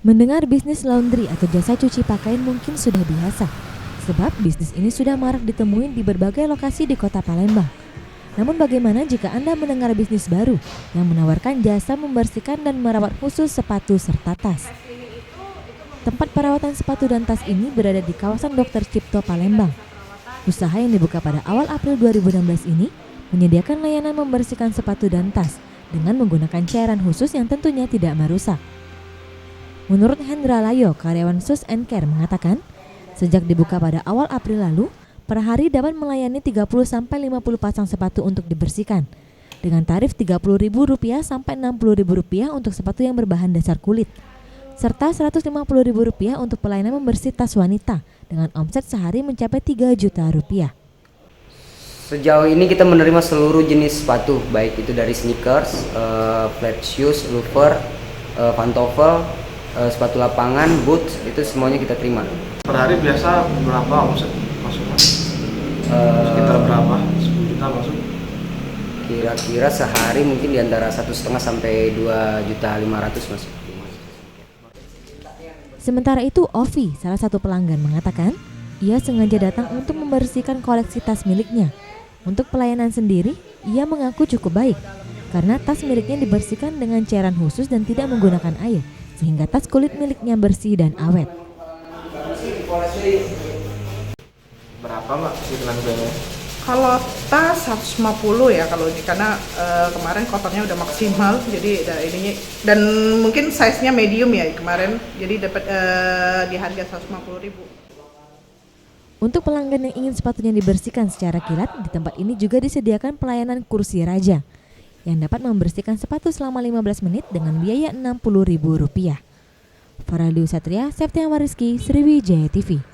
Mendengar bisnis laundry atau jasa cuci pakaian mungkin sudah biasa, sebab bisnis ini sudah marak ditemuin di berbagai lokasi di kota Palembang. Namun bagaimana jika Anda mendengar bisnis baru yang menawarkan jasa membersihkan dan merawat khusus sepatu serta tas? Tempat perawatan sepatu dan tas ini berada di kawasan Dr. Cipto Palembang. Usaha yang dibuka pada awal April 2016 ini menyediakan layanan membersihkan sepatu dan tas dengan menggunakan cairan khusus yang tentunya tidak merusak. Menurut Hendra Layo, karyawan Sus and Care mengatakan, sejak dibuka pada awal April lalu, per hari dapat melayani 30-50 pasang sepatu untuk dibersihkan, dengan tarif Rp30.000 sampai Rp60.000 untuk sepatu yang berbahan dasar kulit, serta Rp150.000 untuk pelayanan membersih tas wanita, dengan omset sehari mencapai Rp3 juta. Sejauh ini kita menerima seluruh jenis sepatu, baik itu dari sneakers, flat shoes, loafer, pantofel, sepatu lapangan, boots, itu semuanya kita terima. Per hari biasa berapa omset masuknya? Sekitar berapa? 10 juta masuk? Kira-kira sehari mungkin di antara 1,5 sampai Rp2.500.000 masuk. Sementara itu, Ovi, salah satu pelanggan, mengatakan ia sengaja datang untuk membersihkan koleksi tas miliknya. Untuk pelayanan sendiri, ia mengaku cukup baik karena tas miliknya dibersihkan dengan cairan khusus dan tidak menggunakan air, sehingga tas kulit miliknya bersih dan awet. Berapa Mbak cicilan biayanya? Kalau tas 150 ya kalau ini karena kemarin kotornya udah maksimal jadi ininya dan mungkin size-nya medium ya kemarin jadi dapat di harga Rp150.000. Untuk pelanggan yang ingin sepatunya dibersihkan secara kilat, di tempat ini juga disediakan pelayanan kursi raja yang dapat membersihkan sepatu selama 15 menit dengan biaya Rp60.000. Faraliu Satria, Septian Wariski, Sriwijaya TV.